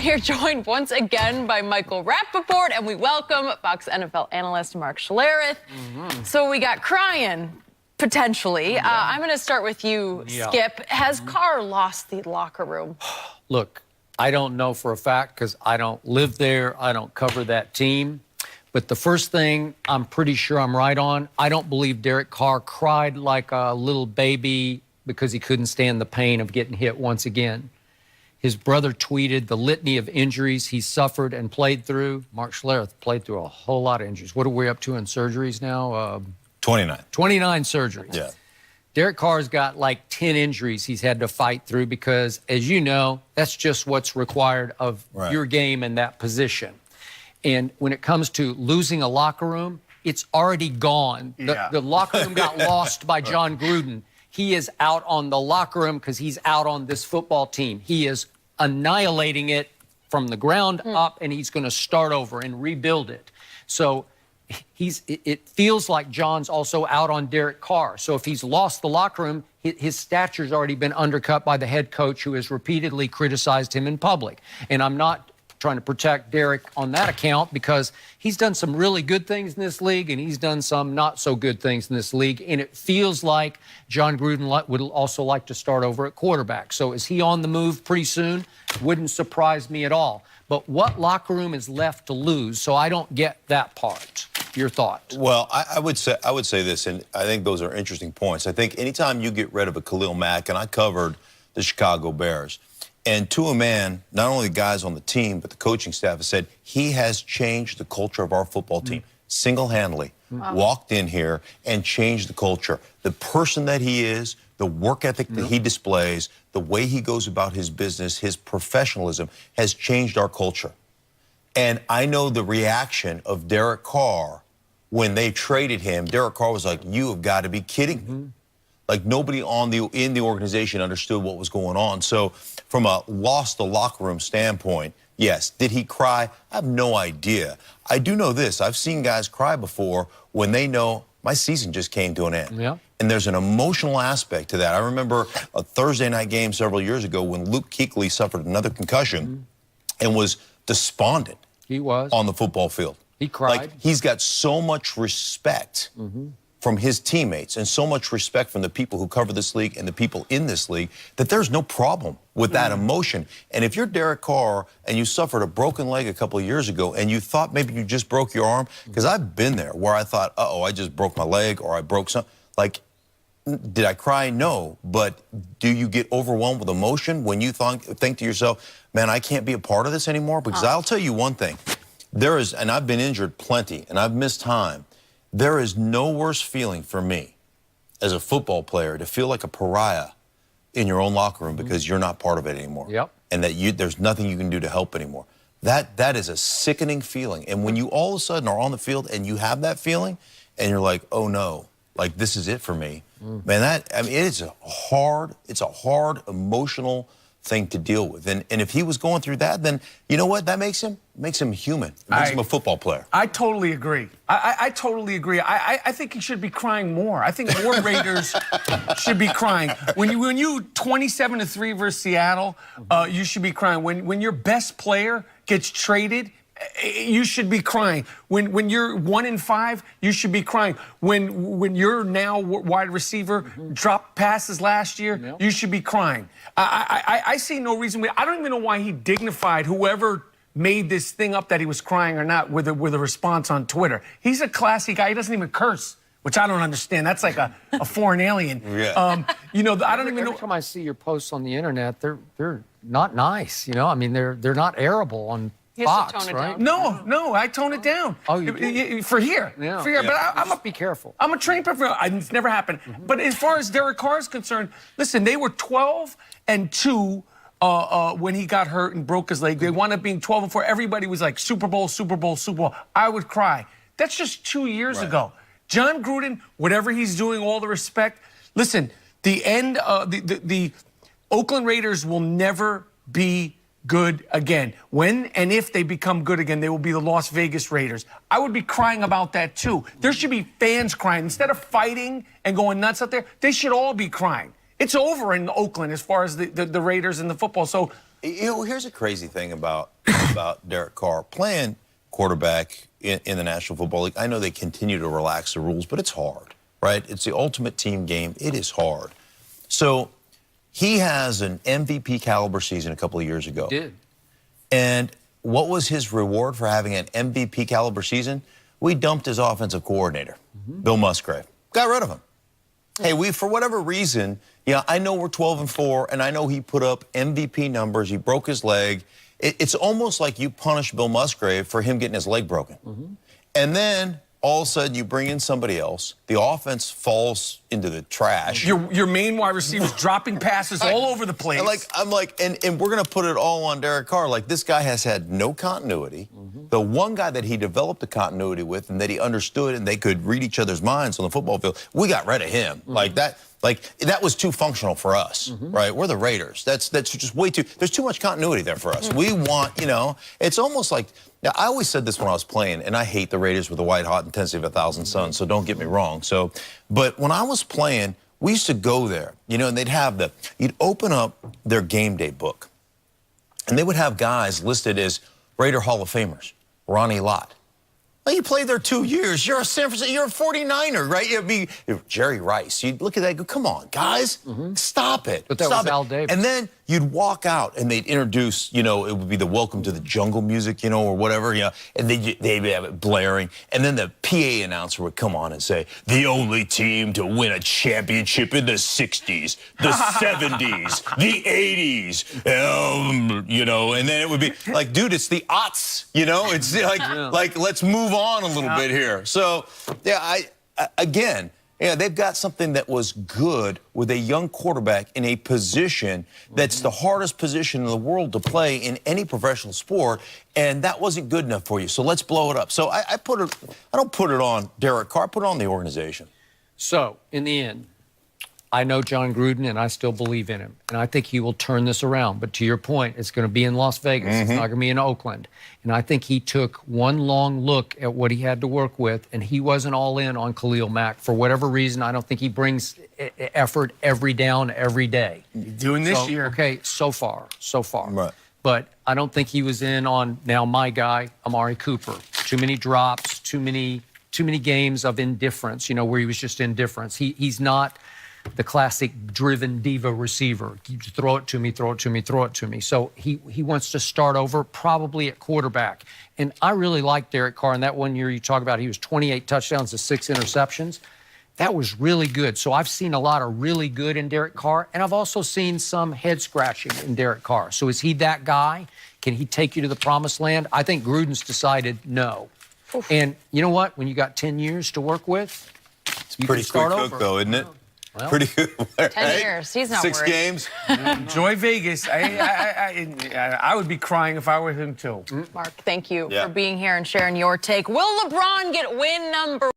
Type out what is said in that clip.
we are joined once again by Michael Rappaport, and we welcome Fox NFL analyst Mark Schlereth. So we got crying, potentially. I'm going to start with you, Skip. Has Carr lost the locker room? Look, I don't know for a fact because I don't live there. I don't cover that team. But the first thing I'm pretty sure I'm right on, I don't believe Derek Carr cried like a little baby because he couldn't stand the pain of getting hit once again. His brother tweeted the litany of injuries he suffered and played through. Mark Schlereth played through a whole lot of injuries. What are we up to in surgeries now? 29. 29 surgeries. Yeah. Derek Carr's got like 10 injuries he's had to fight through because, as you know, that's just what's required of your game in that position. And when it comes to losing a locker room, it's already gone. The locker room got lost by John Gruden. He is out on the locker room because he's out on this football team. He is annihilating it from the ground up, and he's going to start over and rebuild it. So it feels like John's also out on Derek Carr. So if he's lost the locker room, his stature's already been undercut by the head coach who has repeatedly criticized him in public. And I'm not trying to protect Derek on that account because he's done some really good things in this league and he's done some not so good things in this league. And it feels like John Gruden would also like to start over at quarterback. So is he on the move pretty soon? Wouldn't surprise me at all. But what locker room is left to lose? So I don't get that part. Your thoughts? Well, I would say this, and I think those are interesting points. I think anytime you get rid of a Khalil Mack, and I covered the Chicago Bears, and to a man, not only the guys on the team, but the coaching staff has said he has changed the culture of our football team single-handedly. Walked in here and changed the culture. The person that he is, the work ethic that he displays, the way he goes about his business, his professionalism has changed our culture. And I know the reaction of Derek Carr when they traded him. Derek Carr was like, "You have got to be kidding me." Like nobody in the organization understood what was going on. So from a lost the locker room standpoint, yes. Did he cry? I have no idea. I do know this. I've seen guys cry before when they know my season just came to an end. Yeah. And there's an emotional aspect to that. I remember a Thursday night game several years ago when Luke Kuechly suffered another concussion and was despondent. He was. On the football field. He cried. Like, he's got so much respect from his teammates and so much respect from the people who cover this league and the people in this league that there's no problem with that emotion. And if you're Derek Carr and you suffered a broken leg a couple of years ago and you thought maybe you just broke your arm, because I've been there where I thought, uh-oh, I just broke my leg or I broke something. Like, did I cry? No. But do you get overwhelmed with emotion when you think to yourself, man, I can't be a part of this anymore? Because I'll tell you one thing. There is, and I've been injured plenty, and I've missed time. There is no worse feeling for me as a football player to feel like a pariah in your own locker room because you're not part of it anymore. And that there's nothing you can do to help anymore. That is a sickening feeling. And when you all of a sudden are on the field and you have that feeling and you're like, oh no, like this is it for me. Man, it's a hard emotional thing to deal with. And if he was going through that, then you know what that makes him? It makes him human. It makes him a football player. I totally agree. I totally agree. I think he should be crying more. I think more Raiders should be crying. When you 27-3 versus Seattle, you should be crying. When your best player gets traded, you should be crying. When you're 1-5, you should be crying. When you're now wide receiver dropped passes last year, you should be crying. I see no reason. I don't even know why he dignified whoever made this thing up that he was crying or not with a response on Twitter. He's a classy guy. He doesn't even curse, which I don't understand. That's like a foreign alien. You know, I don't even know. Every time I see your posts on the internet, they're not nice. You know, I mean, they're not airable on Fox, right? No, I tone it down. Oh, you do? For here. For here. But be careful. I'm a trained professional. It's never happened. But as far as Derek Carr is concerned, listen, they were 12-2 when he got hurt and broke his leg. They wound up being 12-4. Everybody was like, Super Bowl, Super Bowl, Super Bowl. I would cry. That's just 2 years ago. John Gruden, whatever he's doing, all the respect. Listen, the Oakland Raiders will never be good again. When and if they become good again, they will be the Las Vegas Raiders. I would be crying about that too. There should be fans crying. Instead of fighting and going nuts out there, they should all be crying. It's over in Oakland as far as the Raiders and the football. So Here's a crazy thing about Derek Carr playing quarterback in the National Football League. I know they continue to relax the rules, but it's hard, right? It's the ultimate team game. It is hard. So he has an MVP caliber season a couple of years ago. He did. And what was his reward for having an MVP caliber season? We dumped his offensive coordinator, Bill Musgrave. Got rid of him. Hey, for whatever reason, I know we're 12-4, and I know he put up MVP numbers. He broke his leg. It's almost like you punish Bill Musgrave for him getting his leg broken. And then all of a sudden you bring in somebody else. The offense falls into the trash. Your main wide receivers dropping passes all over the place. And we're going to put it all on Derek Carr. Like, this guy has had no continuity. The one guy that he developed the continuity with and that he understood and they could read each other's minds on the football field, we got rid of him. Like that was too functional for us, right? We're the Raiders. That's just way too, there's too much continuity there for us. We want, it's almost like, now, I always said this when I was playing, and I hate the Raiders with the white-hot intensity of 1,000 suns, so don't get me wrong. But when I was playing, we used to go there, and they'd have you'd open up their game day book, and they would have guys listed as Raider Hall of Famers. Ronnie Lott. Well, you played there 2 years. You're a San Francisco, you're a 49er, right? You'd be Jerry Rice. You'd look at that and go, come on, guys, stop it. But that was Al Davis. And then you'd walk out and they'd introduce, it would be the Welcome to the Jungle music, or whatever, and they'd have it blaring. And then the PA announcer would come on and say, the only team to win a championship in the 60s, the 70s, the 80s, and then it would be like, dude, it's the aughts, it's like let's move on a little bit here. So, again, they've got something that was good with a young quarterback in a position that's the hardest position in the world to play in any professional sport, and that wasn't good enough for you. So let's blow it up. So I don't put it on Derek Carr, I put it on the organization. So, in the end, I know John Gruden, and I still believe in him. And I think he will turn this around. But to your point, it's going to be in Las Vegas. It's not going to be in Oakland. And I think he took one long look at what he had to work with, and he wasn't all in on Khalil Mack. For whatever reason, I don't think he brings effort every down, every day. Doing this year. Okay, so far. Right. But I don't think he was in on, now, my guy, Amari Cooper. Too many drops, too many games of indifference, where he was just indifference. He's not the classic driven diva receiver. You throw it to me, throw it to me, throw it to me. So he wants to start over, probably at quarterback. And I really like Derek Carr. In that 1 year you talk about, he was 28 touchdowns to 6 interceptions. That was really good. So I've seen a lot of really good in Derek Carr, and I've also seen some head scratching in Derek Carr. So is he that guy? Can he take you to the promised land? I think Gruden's decided no. Oof. And you know what? When you got 10 years to work with, it's pretty quick cook, though, isn't it? Well, pretty good. 10 years. He's not 6 worried. games. Enjoy Vegas. I would be crying if I were him, too. Mark, thank you for being here and sharing your take. Will LeBron get win number